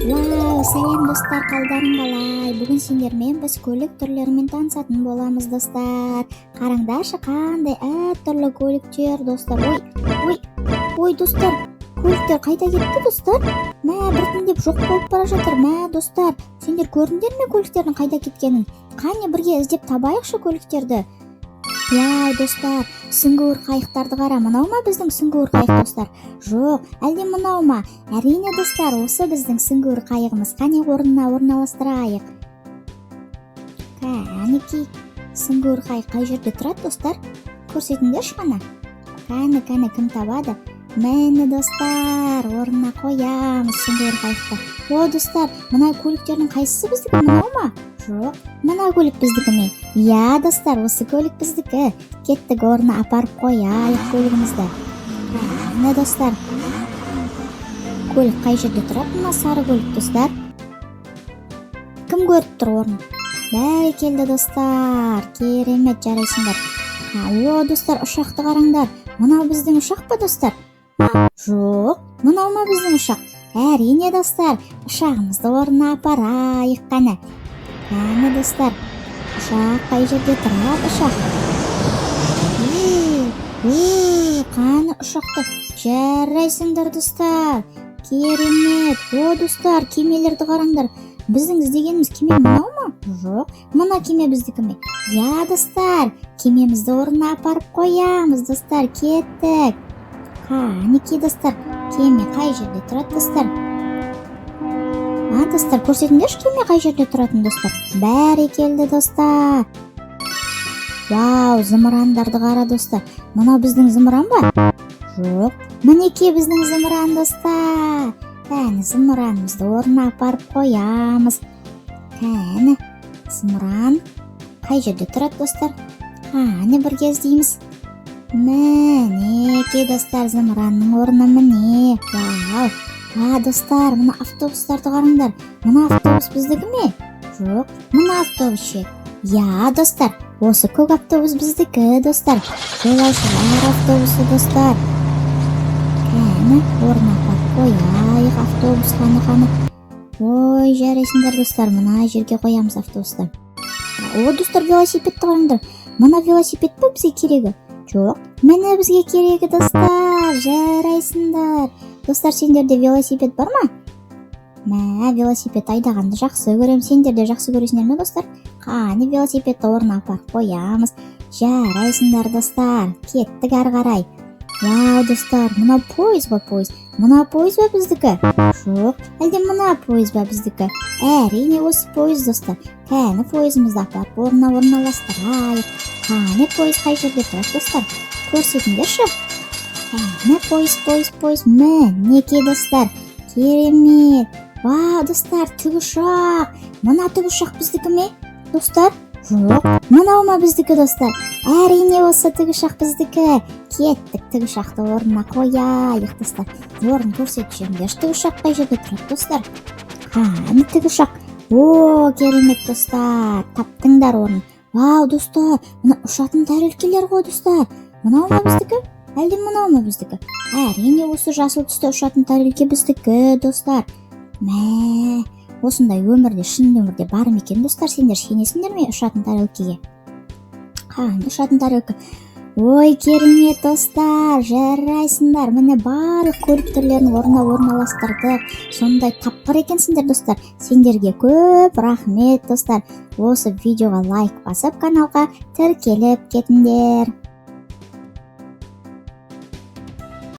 Вау, салем достар, калдарың калай? Бүгүн сендер менен биз көлүк түрлөрү менен таанышатын болобуз достар. Караңдарчы, кандай ар түрлүү көлүктөр достар. Ой достар, көлүктөр кайда кетти достар? Биртиндеп жок болуп бара жатыр. Достар, сендер көрдүңөрмү көлүктөрдүн кайда кеткенин? Кане бирге издеп табайыкчы көлүктөрдү. Вау достар, сүңгүр кайыктарды кара. Мынаума биздин сүңгүр кайык достар? Жок, әлде мынаума? Әрине достар, осы биздин сүңгүр кайыгыбыз. Кане ордуна орналаштырайык. Канеки, сүңгүр кайык кай жерде турат достар? Көрсөтүңдөрчү кана. Кане ким табады? Мени достар, ордуна коябыз сүңгүр кайыкты. О достар, мына көлүктөрдүн кайсысы биздики? Мынаума? Жок, мына көлүк биздикими? Я достар, осы көлүк биздики. Кеттик, ордуна апарып кояйык көлүгүбүздү. Мына достар, көлүк кай жерде турат? Мына сары көлүк достар. Ким көрүптүр орун? Барекелде достар, керемет, жарайсыңдар. О достар, ушакты караңдар. Мына биздин ушакпы достар? Жок, мынаума биздин ушак? Әрине достар, ушагыбызды ордуна апарайык кана. Кане достар, ушак кай жерде турат ушак? Кане ушакты? Жарайсыңдар достар. Керемет. О достар, кемелерди караңдар. Биздин издегенибиз кеме мынаума? Жок, мына кеме биздикими? Я достар, кемемизди ордуна апарып коябыз достар. Кеттик. Канеки достар, кеме кай жерде турат достар? Достар, көрсөтүңдөрчү кеме кай жерде туратын достар? Барекелде достар. Вау, зымырандарды кара достар. Мына биздин зымыранбы? Жок, мынеки биздин зымыран достар. Кане зымыраныбызды ордуна апарып коябыз. Кане зымыран кай жерде турат достар? Кане бирге издейбиз. Мынеки достар, зымырандын ордуна міне. Вау. Достар, мына автобустарды караңдар. Мына автобус биздикими? Жок, мына автобусчу? Я достар, осы көк автобус биздики достар. Жолаушылар автобусу достар. Кане ордуна апарып кояйык автобус каны. Ой, жарайсыңдар достар, мына жерге коябыз автобусту. О достар, велосипедти караңдар. Мына велосипедпи бизге кереги? Жок, мына бизге кереги достар. Жарайсыңдар. Достар, сендерде велосипед бармы? Велосипед айдаганды жакшы көрөм. Сендер де жакшы көрөсүңөрмү достар? Кане велосипедди ордуна апарып коябыз. Жарайсыңдар достар. Кеттик ары карай. Вау достар, мына поездбы поезд? Мына поездбы биздики? Жок, әлде мына поездбы биздики? Әрине осы поезд достар. Кане поездибизди апарып ордуна орналаштырайык. Кане поезд кай жерде турат достар? Көрсөтүңдөрчү. Кане поезд. Мынеки достар. Керемет. Вау достар, тиги ушак. Мына тиги ушак биздикими достар? Жок, мынаума биздики достар? Әрине осы тиги ушак биздики. Кеттик, тиги ушакты ордуна кояйык достар. Ордун көрсөтүшүңдөрчү. Тиги ушак кай жерде турат достар? Кане тиги ушак? О, керемет достар. Таптыңдар ордун. Вау достар, мына ушактын тарелкелери го достар. Мынаума биздики? Әлде мынаума биздики? Әрине осы жасыл түстө ушактын тарелке биздики достар. Осындай өмүрдө шын өмүрдө бар экен достар? Сендер сенесиңдерби ушактын тарелкеге? Кане ушактын тарелке? Ой, керемет достар, жарайсыңдар. Міне баардык көлүк түрлөрүн ордуна орналаштырдык. Сондай тапкыр экенсиңдер достар. Сендерге көп рахмет достар. Осы видеого лайк басып, каналга тиркелип кетиңдер.